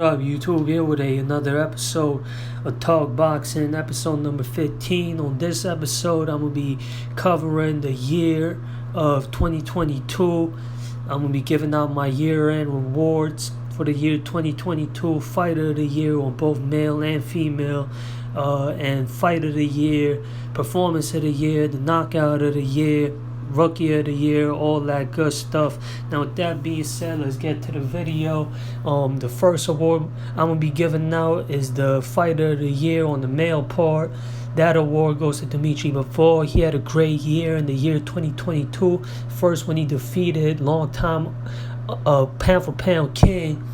What up, YouTube? Here with another episode of Talk Boxing, episode number 15. On this episode, I'm going to be covering the year of 2022. I'm going to be giving out my year-end rewards for the year 2022, Fighter of the Year on both male and female, and Fight of the Year, Performance of the Year, the Knockout of the Year, Rookie of the Year, all that good stuff. Now, with that being said, let's get to the video. The first award I'm going to be giving out is the Fighter of the Year on the male part. That award goes to Dmitry Bivol. He had a great year in the year 2022. First, when he defeated long-time pound-for-pound king,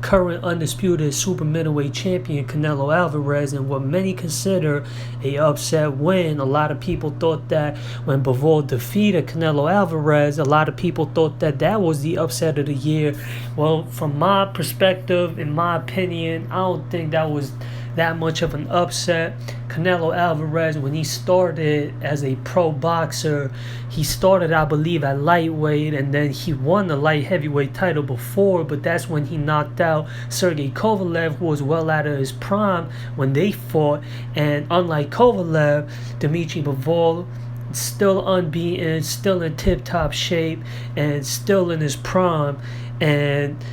current undisputed super middleweight champion Canelo Alvarez, and what many consider a upset win. A lot of people thought that when Bivol defeated Canelo Alvarez, a lot of people thought that that was the upset of the year. Well, from my perspective, in my opinion, I don't think that was that much of an upset. Canelo Alvarez, when he started as a pro boxer, he started, I believe, at lightweight, and then he won the light heavyweight title before, but that's when he knocked out Sergey Kovalev, who was well out of his prime when they fought. And unlike Kovalev, Dmitry Bivol, still unbeaten, still in tip-top shape, and still in his prime. And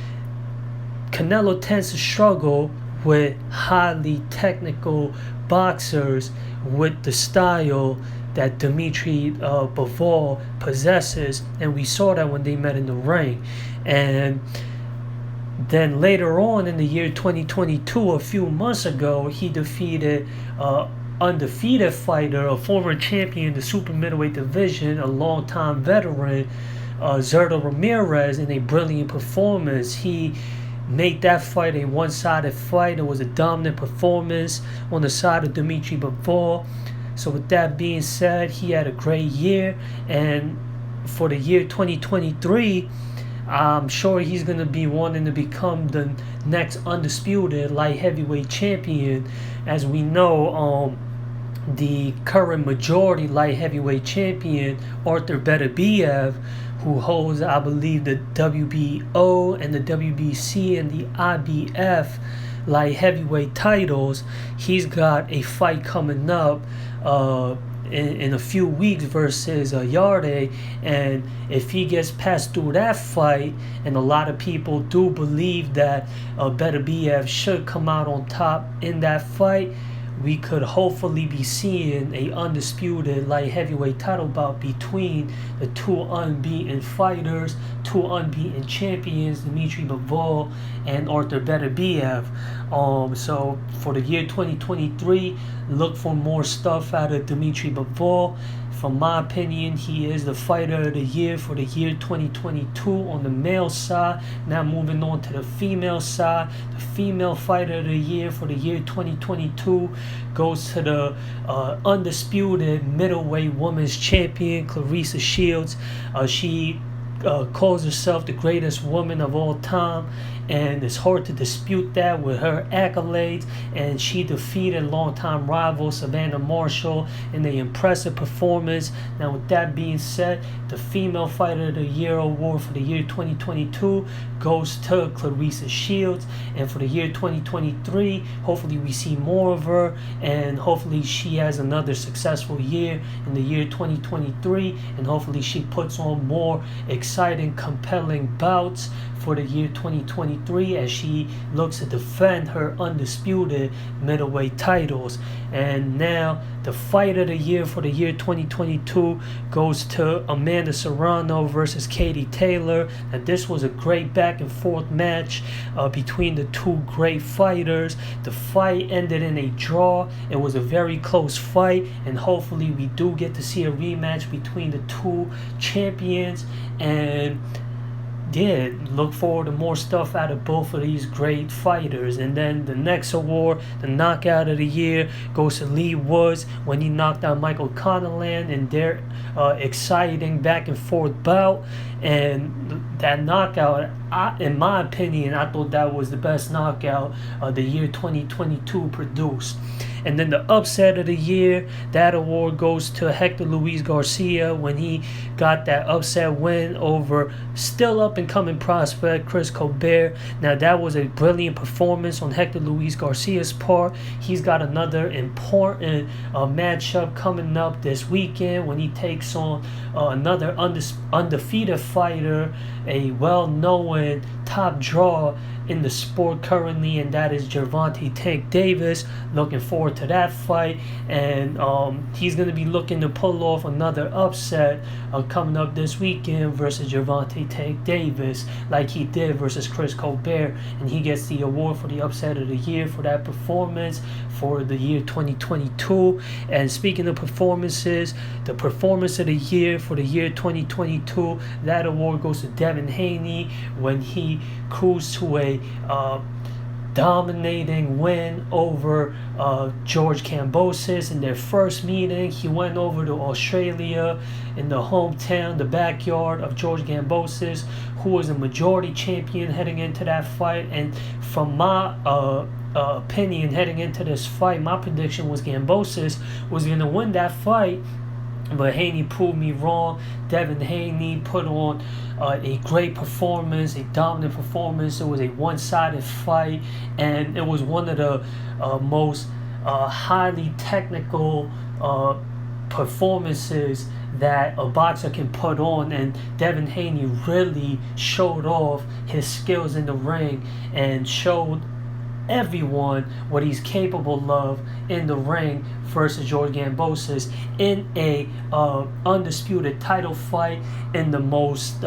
Canelo tends to struggle with highly technical boxers with the style that Dmitry Bivol possesses, and we saw that when they met in the ring. And then later on in the year 2022, a few months ago, he defeated undefeated fighter, a former champion in the super middleweight division, a longtime veteran, Zerto Ramirez, in a brilliant performance. He made that fight a one-sided fight. It was a dominant performance on the side of Dmitry Bivol. So with that being said, he had a great year, and for the year 2023, I'm sure he's going to be wanting to become the next undisputed light heavyweight champion. As we know, the current majority light heavyweight champion, Arthur Beterbiev, who holds, I believe, the WBO and the WBC and the IBF light heavyweight titles, he's got a fight coming up in a few weeks versus Yarde. And if he gets passed through that fight, and a lot of people do believe that Beterbiev should come out on top in that fight, we could hopefully be seeing a undisputed light heavyweight title bout between the two unbeaten fighters, two unbeaten champions, Dmitry Bivol and Arthur Beterbiev. So for the year 2023, look for more stuff out of Dmitry Bivol. From my opinion, he is the Fighter of the Year for the year 2022 on the male side. Now moving on to the female side. The female Fighter of the Year for the year 2022 goes to the undisputed middleweight women's champion, Claressa Shields. She calls herself the greatest woman of all time, and it's hard to dispute that with her accolades. And she defeated longtime rival Savannah Marshall in an impressive performance. Now, with that being said, the Female Fighter of the Year award for the year 2022 goes to Claressa Shields. And for the year 2023, hopefully we see more of her, and hopefully she has another successful year in the year 2023, and hopefully she puts on more exciting, compelling bouts for the year 2023 as she looks to defend her undisputed middleweight titles. And now the Fight of the Year for the year 2022 goes to Amanda Serrano versus Katie Taylor. And this was a great back and forth match between the two great fighters. The fight ended in a draw. It was a very close fight, and hopefully we do get to see a rematch between the two champions. And yeah, look forward to more stuff out of both of these great fighters. And then the next award, the Knockout of the Year, goes to Leigh Woods when he knocked out Michael Conlan in their exciting back and forth bout. And that knockout in my opinion, I thought that was the best knockout the year 2022 produced. And then the upset of the year, that award goes to Hector Luis Garcia when he got that upset win over still up and coming prospect Chris Colbert. Now that was a brilliant performance on Hector Luis Garcia's part. He's got another important matchup coming up this weekend when he takes on another undefeated fighter, a well-known top draw in the sport currently, and that is Gervonta Tank Davis. Looking forward to that fight, and he's going to be looking to pull off another upset coming up this weekend versus Gervonta Tank Davis, like he did versus Chris Colbert, and he gets the award for the upset of the year for that performance for the year 2022. And speaking of performances, the performance of the year for the year 2022, that award goes to Devin Haney when he cruised to a dominating win over George Kambosos in their first meeting. He went over to Australia in the hometown, the backyard of George Kambosos, who was a majority champion heading into that fight. And from my opinion heading into this fight, my prediction was Kambosos was going to win that fight, but Haney proved me wrong. Devin Haney put on a great performance, a dominant performance. It was a one-sided fight, and it was one of the most highly technical performances that a boxer can put on, and Devin Haney really showed off his skills in the ring and showed everyone what he's capable of in the ring versus George Kambosos in a undisputed title fight in the most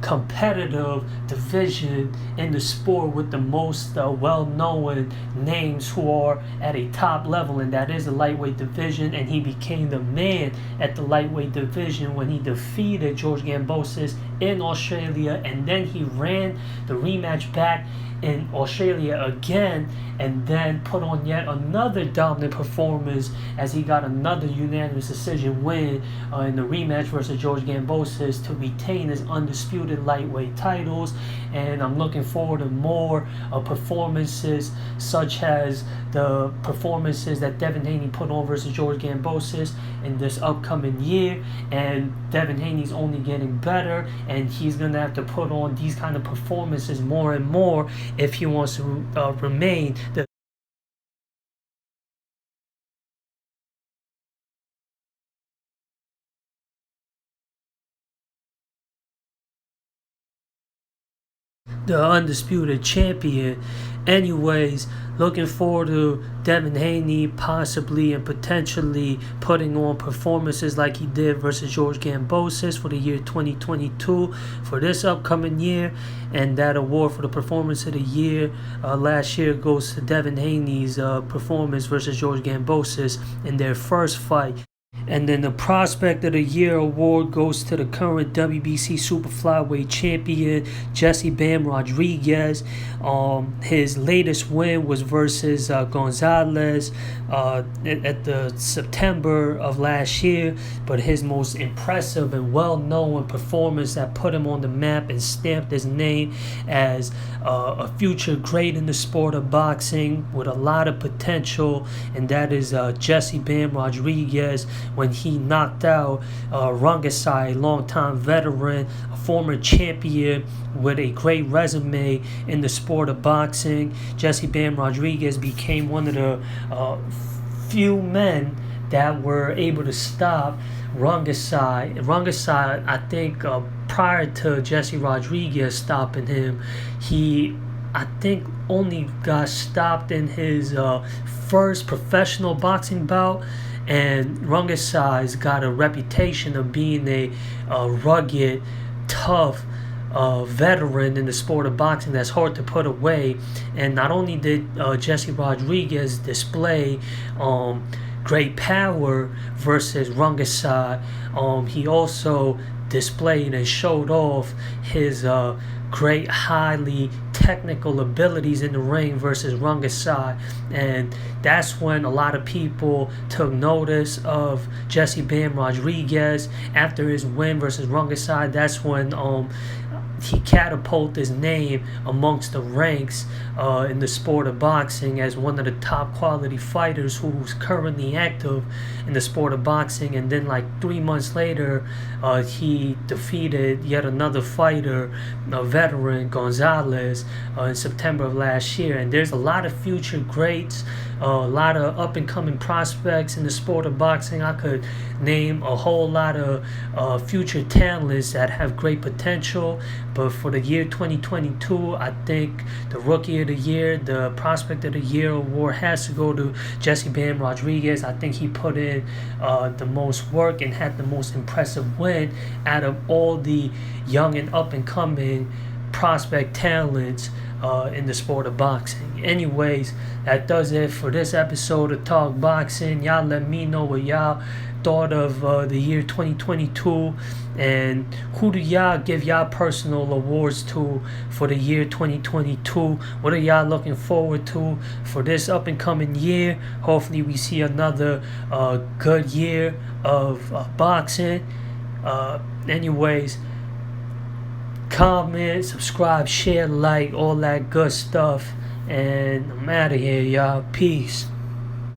competitive division in the sport, with the most well-known names who are at a top level, and that is the lightweight division. And he became the man at the lightweight division when he defeated George Kambosos in Australia, and then he ran the rematch back in Australia again, and then put on yet another dominant performance as he got another unanimous decision win in the rematch versus George Kambosos to retain his undisputed lightweight titles. And I'm looking forward to more performances, such as the performances that Devin Haney put on versus George Kambosos in this upcoming year. And Devin Haney's only getting better, and he's going to have to put on these kind of performances more and more if he wants to remain the undisputed champion. Anyways, looking forward to Devin Haney possibly and potentially putting on performances like he did versus George Kambosos for the year 2022 for this upcoming year. And that award for the performance of the year last year goes to Devin Haney's performance versus George Kambosos in their first fight. And then the Prospect of the Year award goes to the current WBC Super Flyweight champion, Jesse Bam Rodriguez. His latest win was versus Gonzalez at the September of last year. But his most impressive and well-known performance that put him on the map and stamped his name as a future great in the sport of boxing with a lot of potential, and that is Jesse Bam Rodriguez, when he knocked out Rangasai, a longtime veteran, a former champion with a great resume in the sport of boxing. Jesse Bam Rodriguez became one of the few men that were able to stop Rangasai. Rangasai, I think, prior to Jesse Rodriguez stopping him, he, I think, only got stopped in his first professional boxing bout. And Rangasai's got a reputation of being a rugged, tough veteran in the sport of boxing that's hard to put away. And not only did Jesse Rodriguez display great power versus Rangasai, he also displayed and showed off his great, highly technical abilities in the ring versus Rangasai. And that's when a lot of people took notice of Jesse Bam Rodriguez after his win versus Rangasai. That's when he catapulted his name amongst the ranks in the sport of boxing as one of the top quality fighters who's currently active in the sport of boxing. And then like 3 months later, he defeated yet another fighter, a veteran, Gonzalez, in September of last year. And there's a lot of future greats, a lot of up and coming prospects in the sport of boxing. I could name a whole lot of future talents that have great potential. But for the year 2022, I think the Rookie of the Year, the Prospect of the Year award has to go to Jesse Bam Rodriguez. I think he put in the most work and had the most impressive win out of all the young and up and coming prospect talents in the sport of boxing. Anyways, that does it for this episode of Talk Boxing. Y'all let me know what y'all thought of the year 2022, and who do y'all give y'all personal awards to for the year 2022? What are y'all looking forward to for this up and coming year? Hopefully we see another good year of boxing. Anyways, comment, subscribe, share, like, all that good stuff, and I'm out of here, y'all. Peace.